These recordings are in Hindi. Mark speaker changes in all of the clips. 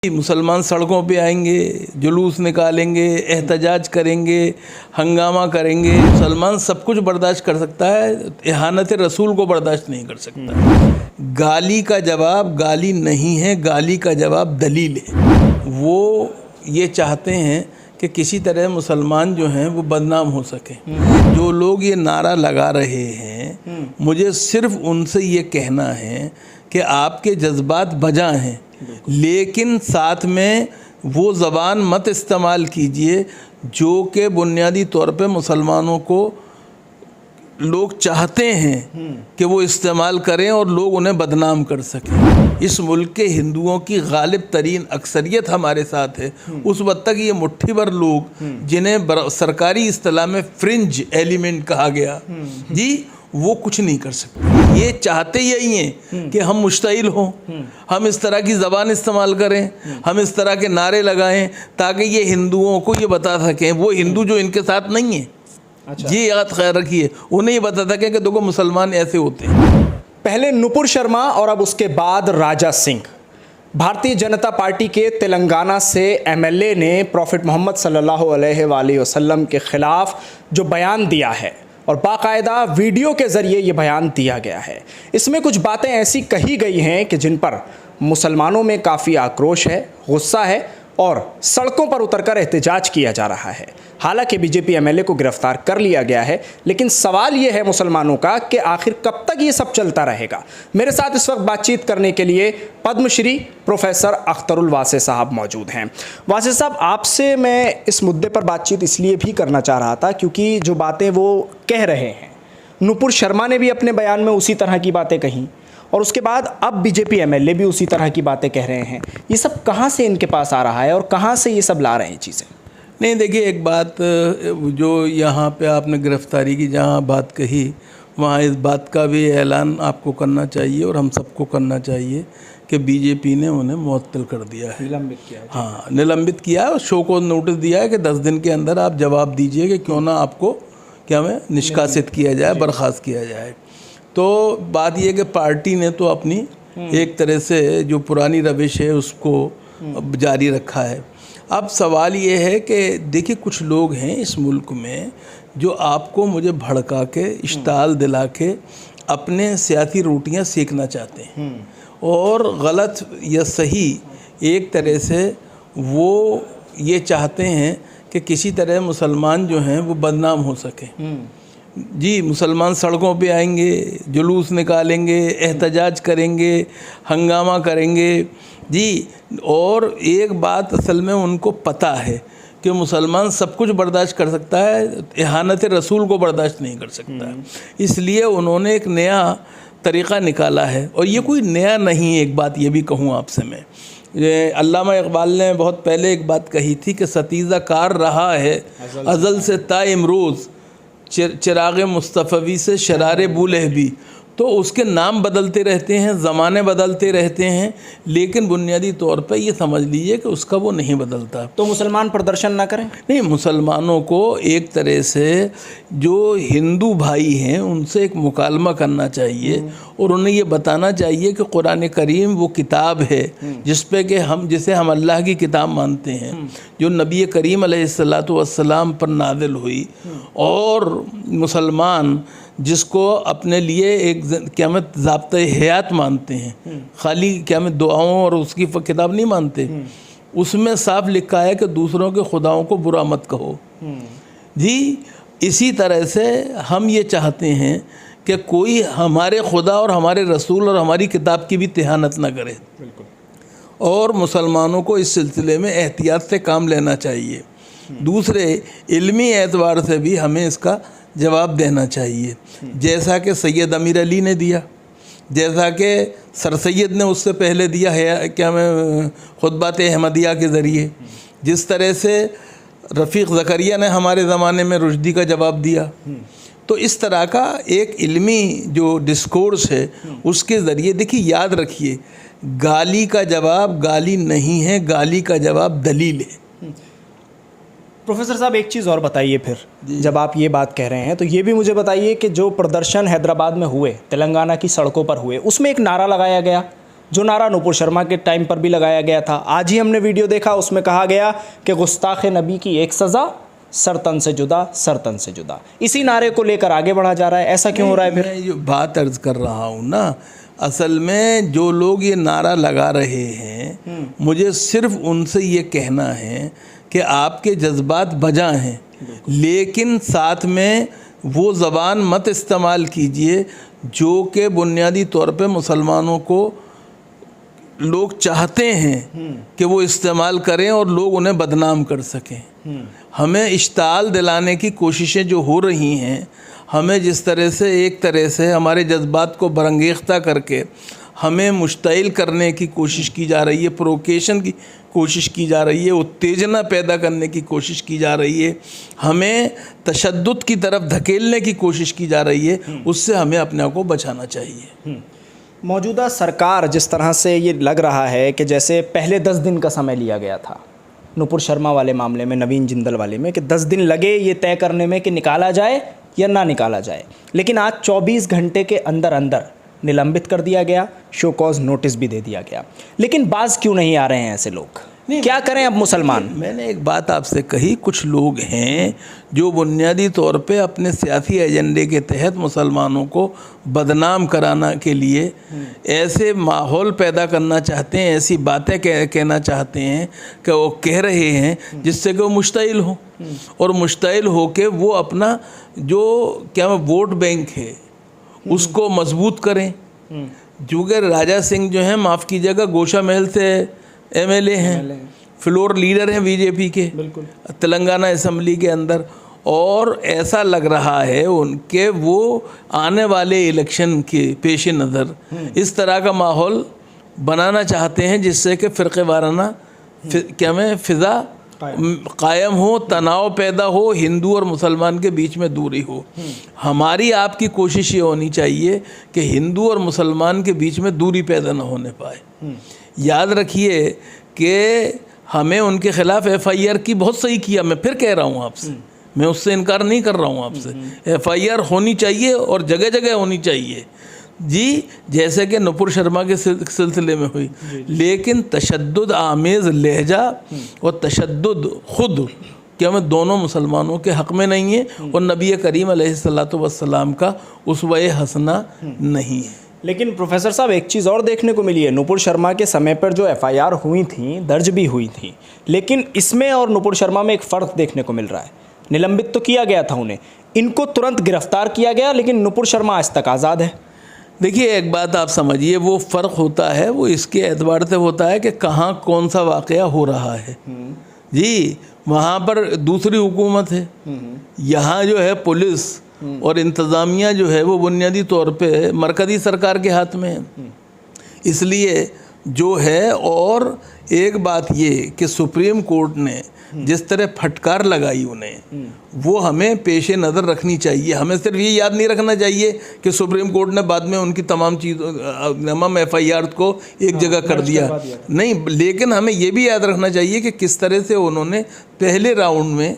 Speaker 1: मुसलमान सड़कों पे आएंगे, जुलूस निकालेंगे, एहतजाज करेंगे, हंगामा करेंगे। मुसलमान सब कुछ बर्दाश्त कर सकता है, इहानत रसूल को बर्दाश्त नहीं कर सकता। गाली का जवाब गाली नहीं है, गाली का जवाब दलील है। वो ये चाहते हैं कि किसी तरह मुसलमान जो हैं वो बदनाम हो सके। जो लोग ये नारा लगा रहे हैं, मुझे सिर्फ उनसे ये कहना है कि आपके जज्बात बजा हैं, लेकिन साथ में वो ज़बान मत इस्तेमाल कीजिए जो कि बुनियादी तौर पे मुसलमानों को लोग चाहते हैं कि वो इस्तेमाल करें और लोग उन्हें बदनाम कर सकें। इस मुल्क के हिंदुओं की गालिब तरीन अक्सरियत हमारे साथ है। उस वक्त तक ये मुट्ठी भर लोग जिन्हें सरकारी इस्तिलाह में फ्रिंज एलिमेंट कहा गया जी, वो कुछ नहीं कर सकते। ये चाहते यही हैं कि हम मुश्ताइल हों, हम इस तरह की ज़बान इस्तेमाल करें, हम इस तरह के नारे लगाएं ताकि ये हिंदुओं को ये बता सकें, वो हिंदू जो इनके साथ नहीं है। अच्छा। ये याद ख्याल रखिए, उन्हें ये बता सकें कि देखो मुसलमान ऐसे होते हैं।
Speaker 2: पहले नुपुर शर्मा और अब उसके बाद राजा सिंह। भारतीय जनता पार्टी के तेलंगाना से एमएलए ने प्रॉफिट मोहम्मद सल्लल्लाहु अलैहि वसल्लम के ख़िलाफ़ जो बयान दिया है और बाकायदा वीडियो के ज़रिए ये बयान दिया गया है, इसमें कुछ बातें ऐसी कही गई हैं कि जिन पर मुसलमानों में काफ़ी आक्रोश है, गुस्सा है और सड़कों पर उतरकर एहतजाज किया जा रहा है। हालांकि बीजेपी एमएलए को गिरफ्तार कर लिया गया है, लेकिन सवाल ये है मुसलमानों का कि आखिर कब तक ये सब चलता रहेगा। मेरे साथ इस वक्त बातचीत करने के लिए पद्मश्री प्रोफेसर अख्तरुल वासे साहब मौजूद हैं। वासे साहब, आपसे मैं इस मुद्दे पर बातचीत इसलिए भी करना चाह रहा था क्योंकि जो बातें वो कह रहे हैं, नुपुर शर्मा ने भी अपने बयान में उसी तरह की बातें कहीं और उसके बाद अब बीजेपी एमएलए भी उसी तरह की बातें कह रहे हैं। ये सब कहाँ से इनके पास आ रहा है और कहाँ से ये सब ला रहे हैं चीज़ें?
Speaker 1: नहीं, देखिए, एक बात जो यहाँ पे आपने गिरफ्तारी की जहाँ बात कही, वहाँ इस बात का भी ऐलान आपको करना चाहिए और हम सबको करना चाहिए कि बीजेपी ने उन्हें मुअत्तल कर दिया है,
Speaker 2: निलंबित किया है।
Speaker 1: हाँ, निलंबित किया है और शो को नोटिस दिया है कि 10 दिन के अंदर आप जवाब दीजिए कि क्यों ना आपको क्या में निष्कासित किया जाए, बर्खास्त किया जाए। तो बात यह कि पार्टी ने तो अपनी एक तरह से जो पुरानी रविश है उसको जारी रखा है। अब सवाल ये है कि देखिए, कुछ लोग हैं इस मुल्क में जो आपको मुझे भड़का के, इश्ताल दिला के अपने सियासी रोटियां सेकना चाहते हैं और गलत या सही एक तरह से वो ये चाहते हैं कि किसी तरह मुसलमान जो हैं वो बदनाम हो सके जी। मुसलमान सड़कों पे आएंगे, जुलूस निकालेंगे, एहतजाज करेंगे, हंगामा करेंगे जी। और एक बात असल में उनको पता है कि मुसलमान सब कुछ बर्दाश्त कर सकता है, इहानत रसूल को बर्दाश्त नहीं कर सकता। इसलिए उन्होंने एक नया तरीक़ा निकाला है और ये कोई नया नहीं है। एक बात ये भी कहूँ आपसे मैं, अल्लामा इकबाल ने बहुत पहले एक बात कही थी कि सतीज़ा कार रहा है अज़ल से ता इमरोज़, चिराग मुस्तफ़वी से शरारे बुलहबी। तो उसके नाम बदलते रहते हैं, ज़माने बदलते रहते हैं, लेकिन बुनियादी तौर पे ये समझ लीजिए कि उसका वो नहीं बदलता।
Speaker 2: तो मुसलमान प्रदर्शन ना करें?
Speaker 1: नहीं, मुसलमानों को एक तरह से जो हिंदू भाई हैं उनसे एक मुकालमा करना चाहिए और उन्हें ये बताना चाहिए कि कुरान करीम वो किताब है जिसे हम अल्लाह की किताब मानते हैं, जो नबी करीम अलैहिस्सलातु वस्सलाम पर नाज़िल हुई, और मुसलमान जिसको अपने लिए एक क़यामत ज़ाब्ते हयात मानते हैं, खाली क़यामत दुआओं और उसकी किताब नहीं मानते। उसमें साफ लिखा है कि दूसरों के खुदाओं को बुरा मत कहो जी। इसी तरह से हम ये चाहते हैं कि कोई हमारे खुदा और हमारे रसूल और हमारी किताब की भी तिहानत ना करे।
Speaker 2: बिल्कुल।
Speaker 1: और मुसलमानों को इस सिलसिले में एहतियात से काम लेना चाहिए। दूसरे इल्मी एतबार से भी हमें इसका जवाब देना चाहिए, जैसा कि सैयद अमीर अली ने दिया, जैसा कि सर सैयद ने उससे पहले दिया है क्या मैं खुतबात अहमदिया के ज़रिए, जिस तरह से रफ़ीक ज़करिया ने हमारे ज़माने में रुश्दी का जवाब दिया। तो इस तरह का एक इल्मी जो डिस्कोर्स है उसके ज़रिए, देखिए याद रखिए, गाली का जवाब गाली नहीं है, गाली का जवाब दलील है।
Speaker 2: प्रोफेसर साहब, एक चीज़ और बताइए फिर, जब आप ये बात कह रहे हैं तो ये भी मुझे बताइए कि जो प्रदर्शन हैदराबाद में हुए, तेलंगाना की सड़कों पर हुए, उसमें एक नारा लगाया गया जो नारा नूपुर शर्मा के टाइम पर भी लगाया गया था। आज ही हमने वीडियो देखा, उसमें कहा गया कि गुस्ताख नबी की एक सज़ा, सरतन से जुदा, सरतन से जुदा। इसी नारे को लेकर आगे बढ़ा जा रहा है, ऐसा क्यों हो रहा है फिर?
Speaker 1: मैं जो बात अर्ज कर रहा हूँ ना, असल में जो लोग ये नारा लगा रहे हैं, मुझे सिर्फ उनसे ये कहना है कि आपके जज्बात बजा हैं, लेकिन साथ में वो ज़बान मत इस्तेमाल कीजिए जो कि बुनियादी तौर पे मुसलमानों को लोग चाहते हैं कि वो इस्तेमाल करें और लोग उन्हें बदनाम कर सकें। हमें इश्ताल दिलाने की कोशिशें जो हो रही हैं, हमें जिस तरह से एक तरह से हमारे जज्बात को बरंगेख्ता करके हमें मुश्तइल करने की कोशिश की जा रही है, प्रोवोकेशन की कोशिश की जा रही है, उत्तेजना पैदा करने की कोशिश की जा रही है, हमें तशद्दुद की तरफ धकेलने की कोशिश की जा रही है, उससे हमें अपने आप को बचाना चाहिए।
Speaker 2: मौजूदा सरकार जिस तरह से ये लग रहा है कि जैसे पहले 10 दिन का समय लिया गया था नूपुर शर्मा वाले मामले में, नवीन जिंदल वाले में, कि 10 दिन लगे ये तय करने में कि निकाला जाए या ना निकाला जाए, लेकिन आज 24 घंटे के अंदर अंदर निलंबित कर दिया गया, शो कॉज नोटिस भी दे दिया गया। लेकिन बाज क्यों नहीं आ रहे हैं ऐसे लोग? क्या करें अब मुसलमान?
Speaker 1: मैंने एक बात आपसे कही, कुछ लोग हैं जो बुनियादी तौर पे अपने सियासी एजेंडे के तहत मुसलमानों को बदनाम कराना के लिए ऐसे माहौल पैदा करना चाहते हैं, ऐसी बातें कहना चाहते हैं कि वो कह रहे हैं जिससे कि वो मुश्तइल हो, और मुश्तइल हो के वो अपना जो क्या वोट बैंक है उसको मजबूत करें। जो कि राजा सिंह जो हैं, माफ़ कीजिएगा, गोशा महल से एमएलए हैं, फ्लोर लीडर हैं बीजेपी के तेलंगाना असेंबली के अंदर, और ऐसा लग रहा है उनके वो आने वाले इलेक्शन के पेश नज़र इस तरह का माहौल बनाना चाहते हैं जिससे कि फ़िरक़े वाराना फ़िज़ा कायम हो, तनाव पैदा हो, हिंदू और मुसलमान के बीच में दूरी हो। हमारी आपकी कोशिश ये होनी चाहिए कि हिंदू और मुसलमान के बीच में दूरी पैदा न होने पाए। याद रखिए कि हमें उनके ख़िलाफ़ FIR की बहुत सही किया, मैं फिर कह रहा हूँ आपसे, मैं उससे इनकार नहीं कर रहा हूँ आपसे। FIR होनी चाहिए और जगह जगह होनी चाहिए जी, जैसे कि नूपुर शर्मा के सिलसिले में हुई, लेकिन तशद्दुद आमेज़ लहजा और तशद्दुद खुद क्या मैं दोनों मुसलमानों के हक़ में नहीं है और नबी करीम अलैहिस्सलातु वस्सलाम का उसवा हसना नहीं है।
Speaker 2: लेकिन प्रोफेसर साहब, एक चीज़ और देखने को मिली है, नूपुर शर्मा के समय पर जो FIR हुई थी, दर्ज भी हुई थी, लेकिन इसमें और नूपुर शर्मा में एक फ़र्क देखने को मिल रहा है। निलंबित तो किया गया था उन्हें, इनको तुरंत गिरफ्तार किया गया, लेकिन नूपुर शर्मा आज तक आज़ाद है।
Speaker 1: देखिए, एक बात आप समझिए, वो फ़र्क होता है, वो इसके एतबार से होता है कि कहाँ कौन सा वाक़या हो रहा है जी। वहाँ पर दूसरी हुकूमत है, यहाँ जो है पुलिस और इंतज़ामिया जो है वो बुनियादी तौर पे मरकज़ी सरकार के हाथ में है। इसलिए जो है, और एक बात ये कि सुप्रीम कोर्ट ने जिस तरह फटकार लगाई उन्हें, वो हमें पेश नज़र रखनी चाहिए। हमें सिर्फ ये याद नहीं रखना चाहिए कि सुप्रीम कोर्ट ने बाद में उनकी तमाम FIR को एक जगह कर दिया, नहीं, लेकिन हमें ये भी याद रखना चाहिए कि किस तरह से उन्होंने पहले राउंड में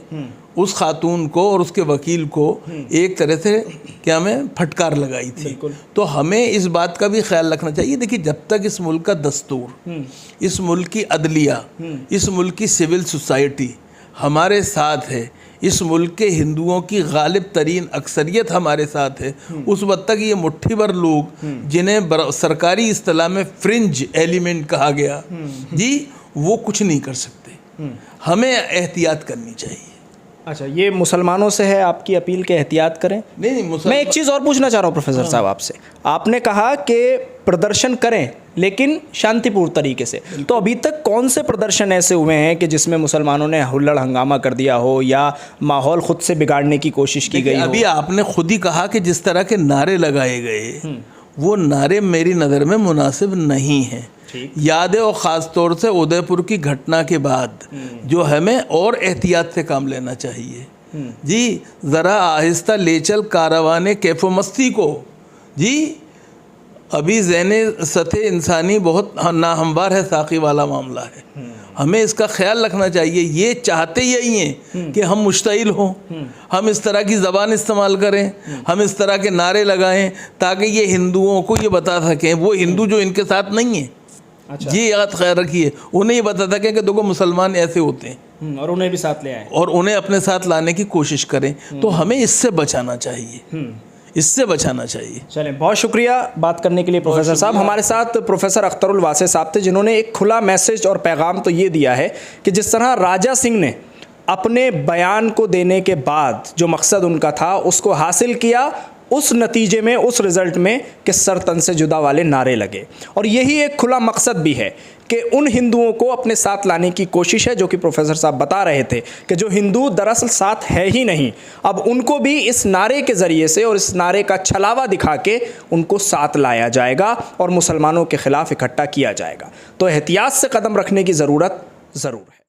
Speaker 1: उस खातून को और उसके वकील को एक तरह से क्या में फटकार लगाई थी। तो हमें इस बात का भी ख्याल रखना चाहिए। देखिए, जब तक इस मुल्क का दस्तूर, इस मुल्क की अदलिया, इस मुल्क की सिविल सोसाइटी हमारे साथ है, इस मुल्क के हिंदुओं की गालिब तरीन अक्सरियत हमारे साथ है, उस वक्त तक ये मुट्ठी भर लोग जिन्हें सरकारी इस्तिलाह में फ्रिंज एलिमेंट कहा गया जी, वो कुछ नहीं कर सकते। हमें एहतियात करनी चाहिए।
Speaker 2: अच्छा, ये मुसलमानों से है आपकी अपील के एहतियात करें?
Speaker 1: नहीं,
Speaker 2: मैं एक चीज़ और पूछना चाह रहा हूँ प्रोफेसर साहब आपसे। आपने कहा कि प्रदर्शन करें लेकिन शांतिपूर्ण तरीके से, तो अभी तक कौन से प्रदर्शन ऐसे हुए हैं कि जिसमें मुसलमानों ने हुल्लड़ हंगामा कर दिया हो या माहौल खुद से बिगाड़ने की कोशिश की गई हो?
Speaker 1: अभी आपने खुद ही कहा कि जिस तरह के नारे लगाए गए, वो नारे मेरी नज़र में मुनासिब नहीं हैं। याद है, और ख़ास तौर से उदयपुर की घटना के बाद जो हमें और एहतियात से काम लेना चाहिए जी। ज़रा आहिस्ता ले चल कारवाने कैफ़ो मस्ती को जी। अभी ज़हने सतह इंसानी बहुत नाहमवार है, साक़ी वाला मामला है। हमें इसका ख्याल रखना चाहिए। ये चाहते यही हैं कि हम मुश्तइल हों, हम इस तरह की ज़बान इस्तेमाल करें, हम इस तरह के नारे लगाएं ताकि ये हिंदुओं को ये बता सकें, वो हिंदू जो इनके साथ नहीं है,
Speaker 2: अच्छा।
Speaker 1: ये याद ख्याल रखिए, उन्हें ये बताता कि देखो मुसलमान ऐसे होते हैं
Speaker 2: और उन्हें भी साथ ले आए।
Speaker 1: और उन्हें अपने साथ लाने की कोशिश करें। तो हमें इससे बचाना चाहिए, इससे बचाना चाहिए।
Speaker 2: चलें, बहुत शुक्रिया बात करने के लिए प्रोफेसर साहब। हमारे साथ प्रोफेसर अख्तरुल वासे साहब थे, जिन्होंने एक खुला मैसेज और पैगाम तो ये दिया है कि जिस तरह राजा सिंह ने अपने बयान को देने के बाद जो मकसद उनका था उसको हासिल किया, उस नतीजे में, उस रिज़ल्ट में कि सर तन से जुदा वाले नारे लगे। और यही एक खुला मकसद भी है कि उन हिंदुओं को अपने साथ लाने की कोशिश है, जो कि प्रोफेसर साहब बता रहे थे कि जो हिंदू दरअसल साथ है ही नहीं, अब उनको भी इस नारे के ज़रिए से और इस नारे का छलावा दिखा के उनको साथ लाया जाएगा और मुसलमानों के ख़िलाफ़ इकट्ठा किया जाएगा। तो एहतियात से कदम रखने की ज़रूरत ज़रूर है।